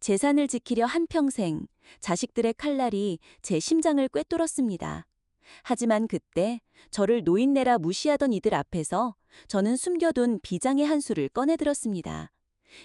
재산을 지키려 한평생 자식들의 칼날이 제 심장을 꿰뚫었습니다. 하지만 그때 저를 노인네라 무시하던 이들 앞에서 저는 숨겨둔 비장의 한 수를 꺼내들었습니다.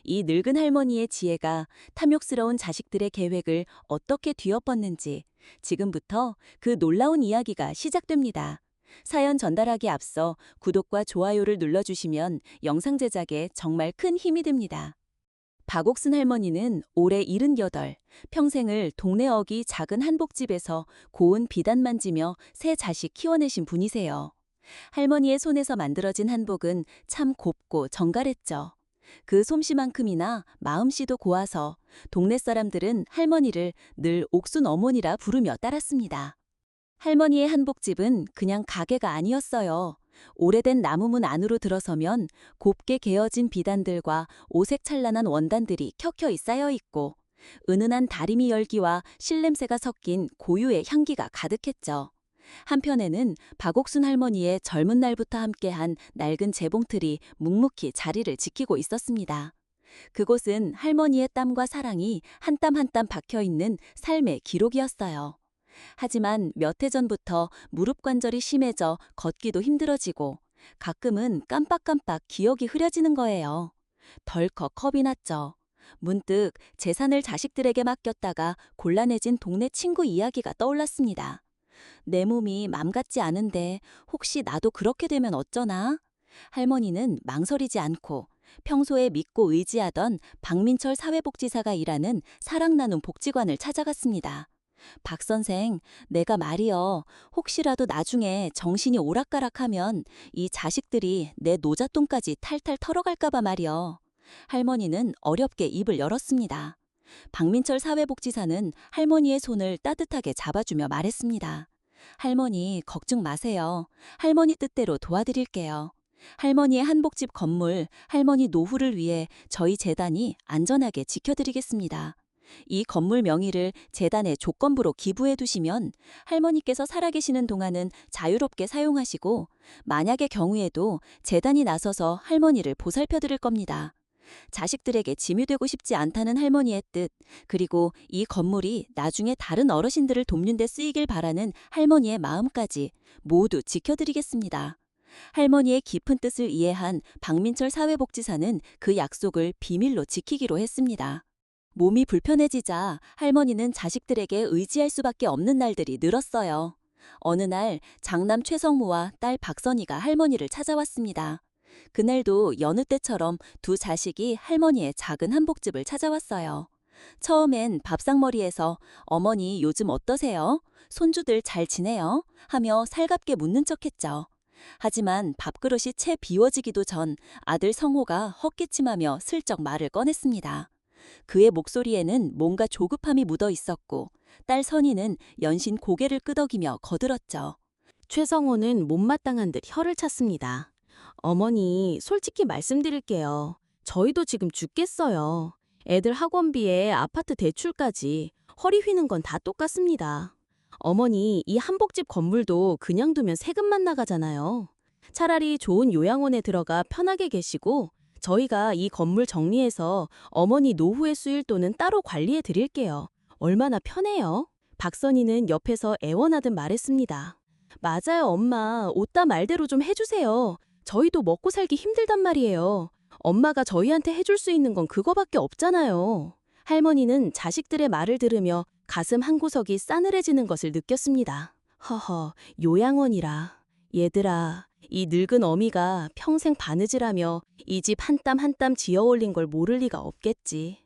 이 늙은 할머니의 지혜가 탐욕스러운 자식들의 계획을 어떻게 뒤엎었는지 지금부터 그 놀라운 이야기가 시작됩니다. 사연 전달하기 앞서 구독과 좋아요를 눌러주시면 영상 제작에 정말 큰 힘이 됩니다. 박옥순 할머니는 올해 78, 평생을 동네 어기 작은 한복집에서 고운 비단만 지며 세 자식 키워내신 분이세요. 할머니의 손에서 만들어진 한복은 참 곱고 정갈했죠. 그 솜씨만큼이나 마음씨도 고와서 동네 사람들은 할머니를 늘 옥순 어머니라 부르며 따랐습니다. 할머니의 한복집은 그냥 가게가 아니었어요. 오래된 나무문 안으로 들어서면 곱게 개어진 비단들과 오색찬란한 원단들이 켜켜이 쌓여 있고 은은한 다리미 열기와 실냄새가 섞인 고유의 향기가 가득했죠. 한편에는 박옥순 할머니의 젊은 날부터 함께한 낡은 재봉틀이 묵묵히 자리를 지키고 있었습니다. 그곳은 할머니의 땀과 사랑이 한 땀 한 땀 박혀있는 삶의 기록이었어요. 하지만 몇 해 전부터 무릎 관절이 심해져 걷기도 힘들어지고 가끔은 깜빡깜빡 기억이 흐려지는 거예요. 덜컥 겁이 났죠. 문득 재산을 자식들에게 맡겼다가 곤란해진 동네 친구 이야기가 떠올랐습니다. 내 몸이 맘 같지 않은데 혹시 나도 그렇게 되면 어쩌나? 할머니는 망설이지 않고 평소에 믿고 의지하던 박민철 사회복지사가 일하는 사랑 나눔 복지관을 찾아갔습니다. 박 선생, 내가 말이여, 혹시라도 나중에 정신이 오락가락하면 이 자식들이 내 노잣돈까지 탈탈 털어갈까봐 말이여. 할머니는 어렵게 입을 열었습니다. 박민철 사회복지사는 할머니의 손을 따뜻하게 잡아주며 말했습니다. 할머니, 걱정 마세요. 할머니 뜻대로 도와드릴게요. 할머니의 한복집 건물, 할머니 노후를 위해 저희 재단이 안전하게 지켜드리겠습니다. 이 건물 명의를 재단에 조건부로 기부해 두시면 할머니께서 살아계시는 동안은 자유롭게 사용하시고 만약의 경우에도 재단이 나서서 할머니를 보살펴 드릴 겁니다. 자식들에게 짐이 되고 싶지 않다는 할머니의 뜻, 그리고 이 건물이 나중에 다른 어르신들을 돕는 데 쓰이길 바라는 할머니의 마음까지 모두 지켜드리겠습니다. 할머니의 깊은 뜻을 이해한 박민철 사회복지사는 그 약속을 비밀로 지키기로 했습니다. 몸이 불편해지자 할머니는 자식들에게 의지할 수밖에 없는 날들이 늘었어요. 어느 날 장남 최성무와 딸 박선희가 할머니를 찾아왔습니다. 그날도 여느 때처럼 두 자식이 할머니의 작은 한복집을 찾아왔어요. 처음엔 밥상머리에서 어머니 요즘 어떠세요? 손주들 잘 지내요? 하며 살갑게 묻는 척했죠. 하지만 밥그릇이 채 비워지기도 전 아들 성호가 헛기침하며 슬쩍 말을 꺼냈습니다. 그의 목소리에는 뭔가 조급함이 묻어 있었고 딸 선희는 연신 고개를 끄덕이며 거들었죠. 최성호는 못마땅한 듯 혀를 찼습니다. 어머니, 솔직히 말씀드릴게요. 저희도 지금 죽겠어요. 애들 학원비에 아파트 대출까지 허리 휘는 건 다 똑같습니다. 어머니, 이 한복집 건물도 그냥 두면 세금만 나가잖아요. 차라리 좋은 요양원에 들어가 편하게 계시고 저희가 이 건물 정리해서 어머니 노후에 쓰일 돈은 따로 관리해 드릴게요. 얼마나 편해요? 박선희는 옆에서 애원하듯 말했습니다. 맞아요, 엄마. 옷다 말대로 좀 해주세요. 저희도 먹고 살기 힘들단 말이에요. 엄마가 저희한테 해줄 수 있는 건 그거밖에 없잖아요. 할머니는 자식들의 말을 들으며 가슴 한구석이 싸늘해지는 것을 느꼈습니다. 허허, 요양원이라. 얘들아, 이 늙은 어미가 평생 바느질하며 이 집 한 땀 한 땀 지어올린 걸 모를 리가 없겠지.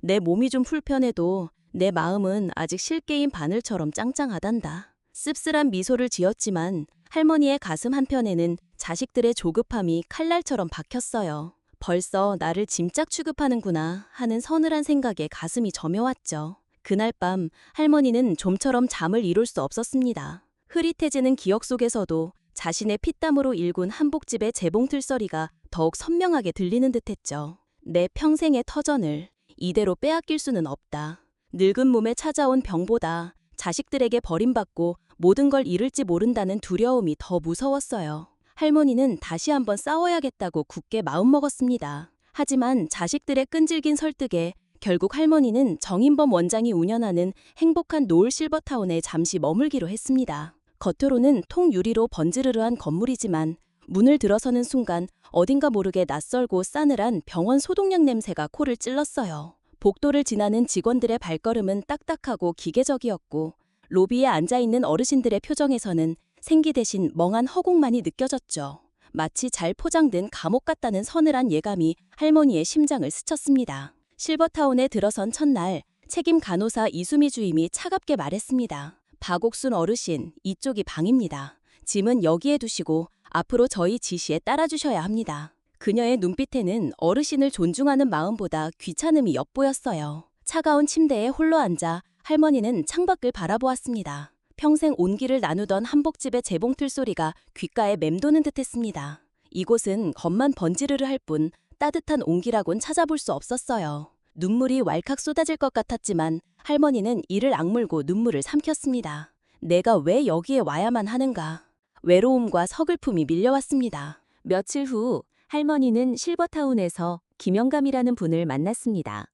내 몸이 좀 불편해도 내 마음은 아직 실개인 바늘처럼 짱짱하단다. 씁쓸한 미소를 지었지만 할머니의 가슴 한편에는 자식들의 조급함이 칼날처럼 박혔어요. 벌써 나를 짐짝 취급하는구나 하는 서늘한 생각에 가슴이 저며왔죠. 그날 밤 할머니는 좀처럼 잠을 이룰 수 없었습니다. 흐릿해지는 기억 속에서도 자신의 피땀으로 일군 한복집의 재봉틀 소리가 더욱 선명하게 들리는 듯했죠. 내 평생의 터전을 이대로 빼앗길 수는 없다. 늙은 몸에 찾아온 병보다 자식들에게 버림받고 모든 걸 잃을지 모른다는 두려움이 더 무서웠어요. 할머니는 다시 한번 싸워야겠다고 굳게 마음먹었습니다. 하지만 자식들의 끈질긴 설득에 결국 할머니는 정인범 원장이 운영하는 행복한 노을 실버타운에 잠시 머물기로 했습니다. 겉으로는 통유리로 번지르르한 건물이지만 문을 들어서는 순간 어딘가 모르게 낯설고 싸늘한 병원 소독약 냄새가 코를 찔렀어요. 복도를 지나는 직원들의 발걸음은 딱딱하고 기계적이었고 로비에 앉아있는 어르신들의 표정에서는 생기 대신 멍한 허공만이 느껴졌죠. 마치 잘 포장된 감옥 같다는 서늘한 예감이 할머니의 심장을 스쳤습니다. 실버타운에 들어선 첫날 책임 간호사 이수미 주임이 차갑게 말했습니다. 박옥순 어르신, 이쪽이 방입니다. 짐은 여기에 두시고 앞으로 저희 지시에 따라주셔야 합니다. 그녀의 눈빛에는 어르신을 존중하는 마음보다 귀찮음이 엿보였어요. 차가운 침대에 홀로 앉아 할머니는 창밖을 바라보았습니다. 평생 온기를 나누던 한복집의 재봉틀 소리가 귓가에 맴도는 듯했습니다. 이곳은 겉만 번지르르 할 뿐 따뜻한 온기라곤 찾아볼 수 없었어요. 눈물이 왈칵 쏟아질 것 같았지만 할머니는 이를 악물고 눈물을 삼켰습니다. 내가 왜 여기에 와야만 하는가? 외로움과 서글픔이 밀려왔습니다. 며칠 후 할머니는 실버타운에서 김영감이라는 분을 만났습니다.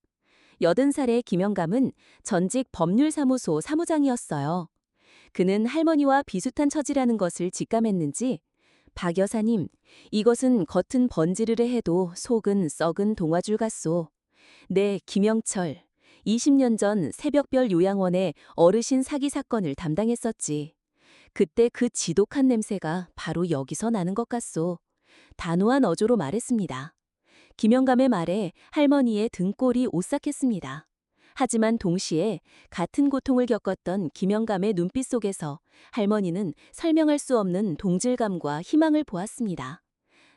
80살의 김영감은 전직 법률사무소 사무장이었어요. 그는 할머니와 비슷한 처지라는 것을 직감했는지 박 여사님, 이것은 겉은 번지르르 해도 속은 썩은 동화줄 같소. 네, 김영철. 20년 전 새벽별 요양원의 어르신 사기 사건을 담당했었지. 그때 그 지독한 냄새가 바로 여기서 나는 것 같소. 단호한 어조로 말했습니다. 김영감의 말에 할머니의 등골이 오싹했습니다. 하지만 동시에 같은 고통을 겪었던 김영감의 눈빛 속에서 할머니는 설명할 수 없는 동질감과 희망을 보았습니다.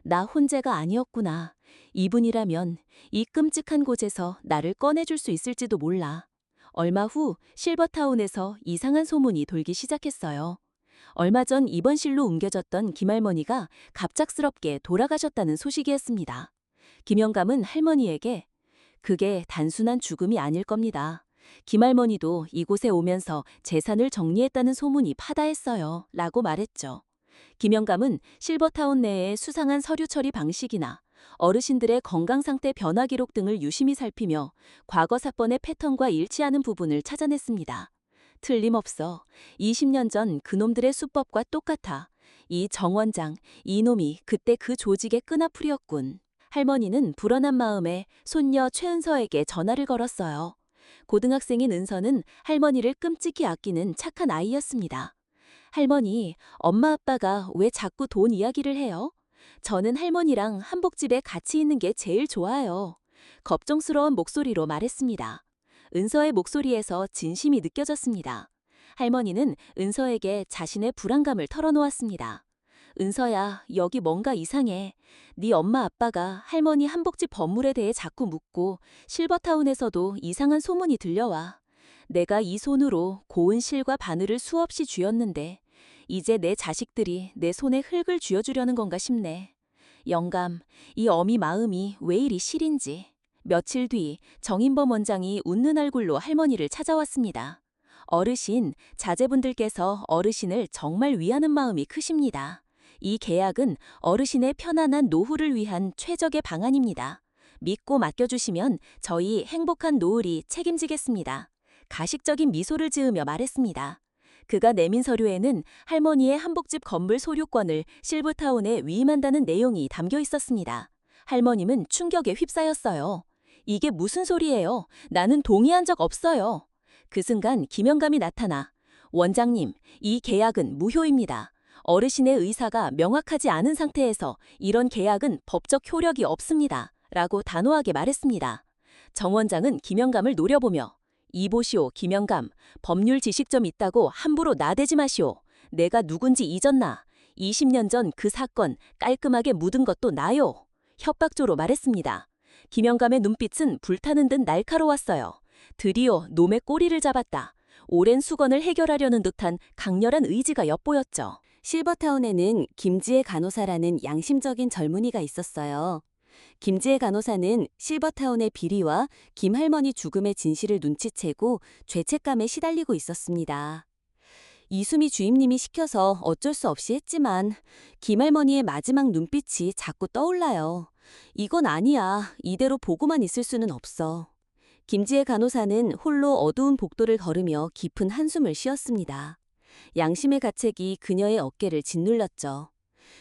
나 혼자가 아니었구나. 이분이라면 이 끔찍한 곳에서 나를 꺼내줄 수 있을지도 몰라. 얼마 후 실버타운에서 이상한 소문이 돌기 시작했어요. 얼마 전 입원실로 옮겨졌던 김할머니가 갑작스럽게 돌아가셨다는 소식이었습니다. 김영감은 할머니에게 그게 단순한 죽음이 아닐 겁니다. 김할머니도 이곳에 오면서 재산을 정리했다는 소문이 파다했어요. 라고 말했죠. 김영감은 실버타운 내의 수상한 서류 처리 방식이나 어르신들의 건강 상태 변화 기록 등을 유심히 살피며 과거 사건의 패턴과 일치하는 부분을 찾아냈습니다. 틀림없어 20년 전 그놈들의 수법과 똑같아. 이 정 원장, 이놈이 그때 그 조직의 끈앞풀이었군. 할머니는 불안한 마음에 손녀 최은서에게 전화를 걸었어요. 고등학생인 은서는 할머니를 끔찍히 아끼는 착한 아이였습니다. 할머니, 엄마 아빠가 왜 자꾸 돈 이야기를 해요? 저는 할머니랑 한복집에 같이 있는 게 제일 좋아요. 걱정스러운 목소리로 말했습니다. 은서의 목소리에서 진심이 느껴졌습니다. 할머니는 은서에게 자신의 불안감을 털어놓았습니다. 은서야, 여기 뭔가 이상해. 네 엄마 아빠가 할머니 한복집 건물에 대해 자꾸 묻고 실버타운에서도 이상한 소문이 들려와. 내가 이 손으로 고운 실과 바늘을 수없이 쥐었는데 이제 내 자식들이 내 손에 흙을 쥐어주려는 건가 싶네. 영감, 이 어미 마음이 왜 이리 시린지. 며칠 뒤 정인범 원장이 웃는 얼굴로 할머니를 찾아왔습니다. 어르신, 자제분들께서 어르신을 정말 위하는 마음이 크십니다. 이 계약은 어르신의 편안한 노후를 위한 최적의 방안입니다. 믿고 맡겨주시면 저희 행복한 노을이 책임지겠습니다. 가식적인 미소를 지으며 말했습니다. 그가 내민 서류에는 할머니의 한복집 건물 소유권을 실버타운에 위임한다는 내용이 담겨 있었습니다. 할머님은 충격에 휩싸였어요. 이게 무슨 소리예요? 나는 동의한 적 없어요. 그 순간 김영감이 나타나 원장님, 이 계약은 무효입니다. 어르신의 의사가 명확하지 않은 상태에서 이런 계약은 법적 효력이 없습니다. 라고 단호하게 말했습니다. 정 원장은 김영감을 노려보며 이보시오, 김영감. 법률 지식 좀 있다고 함부로 나대지 마시오. 내가 누군지 잊었나? 20년 전 그 사건 깔끔하게 묻은 것도 나요. 협박조로 말했습니다. 김영감의 눈빛은 불타는 듯 날카로웠어요. 드디어 놈의 꼬리를 잡았다. 오랜 수건을 해결하려는 듯한 강렬한 의지가 엿보였죠. 실버타운에는 김지혜 간호사라는 양심적인 젊은이가 있었어요. 김지혜 간호사는 실버타운의 비리와 김할머니 죽음의 진실을 눈치채고 죄책감에 시달리고 있었습니다. 이수미 주임님이 시켜서 어쩔 수 없이 했지만 김할머니의 마지막 눈빛이 자꾸 떠올라요. 이건 아니야. 이대로 보고만 있을 수는 없어. 김지혜 간호사는 홀로 어두운 복도를 걸으며 깊은 한숨을 쉬었습니다. 양심의 가책이 그녀의 어깨를 짓눌렀죠.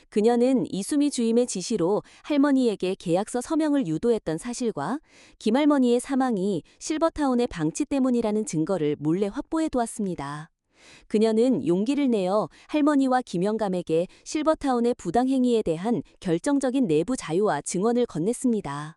그녀는 이수미 주임의 지시로 할머니에게 계약서 서명을 유도했던 사실과 김할머니의 사망이 실버타운의 방치 때문이라는 증거를 몰래 확보해 두었습니다. 그녀는 용기를 내어 할머니와 김영감에게 실버타운의 부당행위에 대한 결정적인 내부 자료와 증언을 건넸습니다.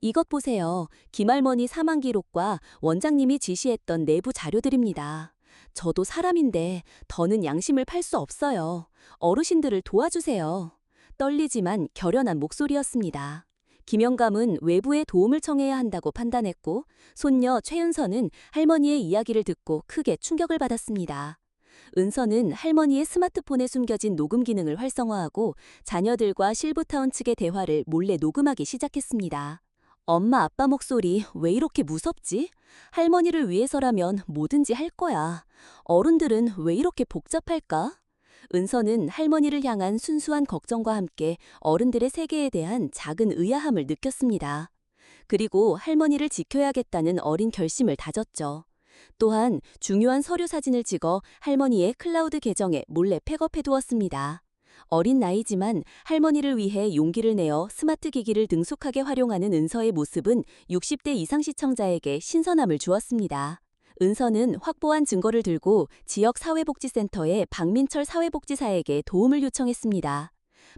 이것 보세요. 김할머니 사망 기록과 원장님이 지시했던 내부 자료들입니다. 저도 사람인데 더는 양심을 팔 수 없어요. 어르신들을 도와주세요. 떨리지만 결연한 목소리였습니다. 김영감은 외부의 도움을 청해야 한다고 판단했고, 손녀 최은서는 할머니의 이야기를 듣고 크게 충격을 받았습니다. 은서는 할머니의 스마트폰에 숨겨진 녹음 기능을 활성화하고 자녀들과 실버타운 측의 대화를 몰래 녹음하기 시작했습니다. 엄마 아빠 목소리 왜 이렇게 무섭지? 할머니를 위해서라면 뭐든지 할 거야. 어른들은 왜 이렇게 복잡할까? 은서는 할머니를 향한 순수한 걱정과 함께 어른들의 세계에 대한 작은 의아함을 느꼈습니다. 그리고 할머니를 지켜야겠다는 어린 결심을 다졌죠. 또한 중요한 서류 사진을 찍어 할머니의 클라우드 계정에 몰래 팩업해 두었습니다. 어린 나이지만 할머니를 위해 용기를 내어 스마트 기기를 능숙하게 활용하는 은서의 모습은 60대 이상 시청자에게 신선함을 주었습니다. 은서는 확보한 증거를 들고 지역 사회복지센터의 박민철 사회복지사에게 도움을 요청했습니다.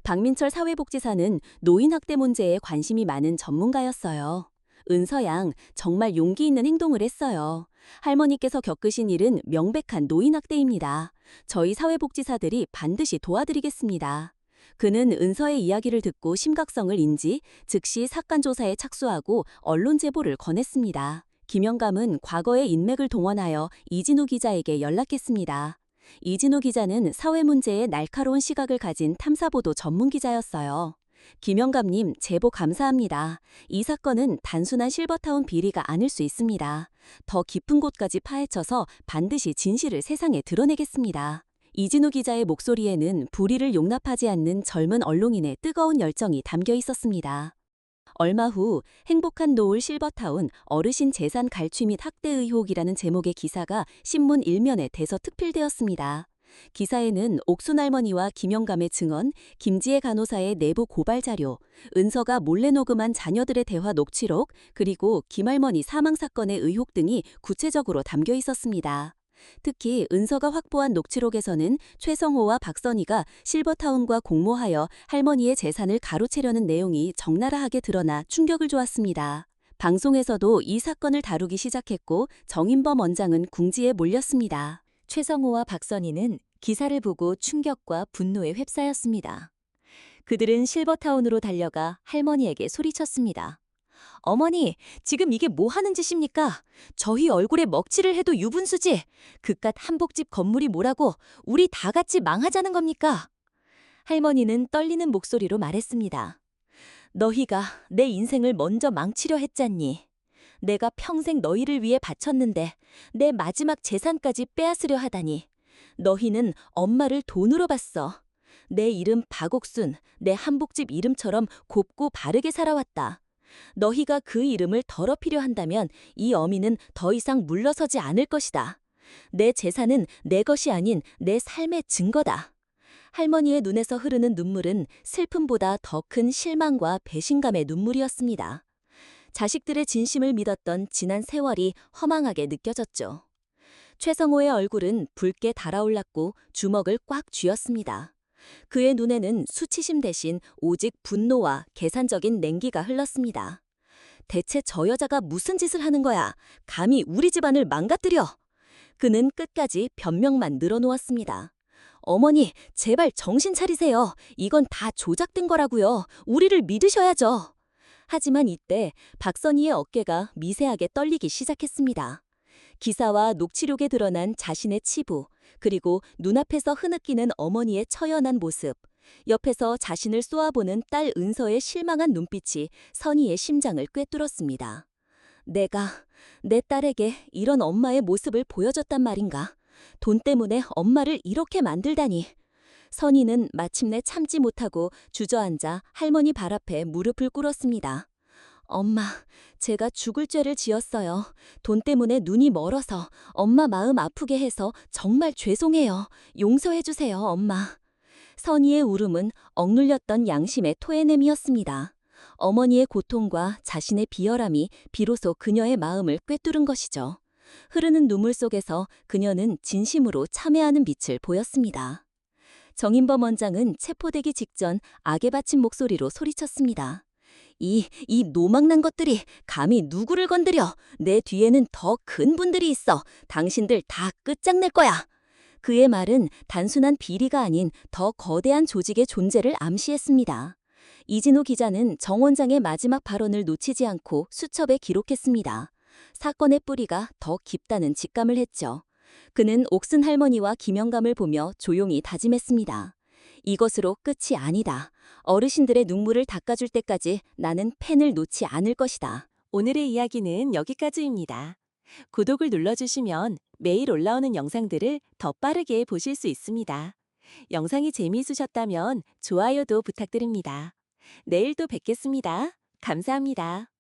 박민철 사회복지사는 노인 학대 문제에 관심이 많은 전문가였어요. 은서 양 정말 용기 있는 행동을 했어요. 할머니께서 겪으신 일은 명백한 노인 학대입니다. 저희 사회복지사들이 반드시 도와드리겠습니다. 그는 은서의 이야기를 듣고 심각성을 인지 즉시 사건 조사에 착수하고 언론 제보를 권했습니다. 김영감은 과거의 인맥을 동원하여 이진우 기자에게 연락했습니다. 이진우 기자는 사회 문제에 날카로운 시각을 가진 탐사보도 전문 기자였어요. 김영감님, 제보 감사합니다. 이 사건은 단순한 실버타운 비리가 아닐 수 있습니다. 더 깊은 곳까지 파헤쳐서 반드시 진실을 세상에 드러내겠습니다. 이진우 기자의 목소리에는 불의를 용납하지 않는 젊은 언론인의 뜨거운 열정이 담겨 있었습니다. 얼마 후 행복한 노을 실버타운 어르신 재산 갈취 및 학대 의혹이라는 제목의 기사가 신문 일면에 대서특필되었습니다. 기사에는 옥순 할머니와 김영감의 증언, 김지혜 간호사의 내부 고발 자료, 은서가 몰래 녹음한 자녀들의 대화 녹취록, 그리고 김할머니 사망 사건의 의혹 등이 구체적으로 담겨 있었습니다. 특히 은서가 확보한 녹취록에서는 최성호와 박선희가 실버타운과 공모하여 할머니의 재산을 가로채려는 내용이 적나라하게 드러나 충격을 주었습니다. 방송에서도 이 사건을 다루기 시작했고 정인범 원장은 궁지에 몰렸습니다. 최성호와 박선희는 기사를 보고 충격과 분노에 휩싸였습니다. 그들은 실버타운으로 달려가 할머니에게 소리쳤습니다. 어머니, 지금 이게 뭐 하는 짓입니까? 저희 얼굴에 먹칠을 해도 유분수지. 그깟 한복집 건물이 뭐라고 우리 다 같이 망하자는 겁니까? 할머니는 떨리는 목소리로 말했습니다. 너희가 내 인생을 먼저 망치려 했잖니. 내가 평생 너희를 위해 바쳤는데 내 마지막 재산까지 빼앗으려 하다니. 너희는 엄마를 돈으로 봤어. 내 이름 박옥순, 내 한복집 이름처럼 곱고 바르게 살아왔다. 너희가 그 이름을 더럽히려 한다면 이 어미는 더 이상 물러서지 않을 것이다. 내 재산은 내 것이 아닌 내 삶의 증거다. 할머니의 눈에서 흐르는 눈물은 슬픔보다 더 큰 실망과 배신감의 눈물이었습니다. 자식들의 진심을 믿었던 지난 세월이 허망하게 느껴졌죠. 최성호의 얼굴은 붉게 달아올랐고 주먹을 꽉 쥐었습니다. 그의 눈에는 수치심 대신 오직 분노와 계산적인 냉기가 흘렀습니다. 대체 저 여자가 무슨 짓을 하는 거야? 감히 우리 집안을 망가뜨려! 그는 끝까지 변명만 늘어놓았습니다. 어머니, 제발 정신 차리세요. 이건 다 조작된 거라고요. 우리를 믿으셔야죠. 하지만 이때 박선희의 어깨가 미세하게 떨리기 시작했습니다. 기사와 녹취록에 드러난 자신의 치부, 그리고 눈앞에서 흐느끼는 어머니의 처연한 모습, 옆에서 자신을 쏘아보는 딸 은서의 실망한 눈빛이 선희의 심장을 꿰뚫었습니다. 내가 내 딸에게 이런 엄마의 모습을 보여줬단 말인가? 돈 때문에 엄마를 이렇게 만들다니. 선희는 마침내 참지 못하고 주저앉아 할머니 발 앞에 무릎을 꿇었습니다. 엄마, 제가 죽을 죄를 지었어요. 돈 때문에 눈이 멀어서 엄마 마음 아프게 해서 정말 죄송해요. 용서해주세요, 엄마. 선희의 울음은 억눌렸던 양심의 토해냄이었습니다. 어머니의 고통과 자신의 비열함이 비로소 그녀의 마음을 꿰뚫은 것이죠. 흐르는 눈물 속에서 그녀는 진심으로 참회하는 빛을 보였습니다. 정인범 원장은 체포되기 직전 악에 바친 목소리로 소리쳤습니다. 이 노망난 것들이 감히 누구를 건드려? 내 뒤에는 더 큰 분들이 있어. 당신들 다 끝장낼 거야. 그의 말은 단순한 비리가 아닌 더 거대한 조직의 존재를 암시했습니다. 이진우 기자는 정 원장의 마지막 발언을 놓치지 않고 수첩에 기록했습니다. 사건의 뿌리가 더 깊다는 직감을 했죠. 그는 옥슨 할머니와 김영감을 보며 조용히 다짐했습니다. 이것으로 끝이 아니다. 어르신들의 눈물을 닦아줄 때까지 나는 펜을 놓지 않을 것이다. 오늘의 이야기는 여기까지입니다. 구독을 눌러주시면 매일 올라오는 영상들을 더 빠르게 보실 수 있습니다. 영상이 재미있으셨다면 좋아요도 부탁드립니다. 내일 또 뵙겠습니다. 감사합니다.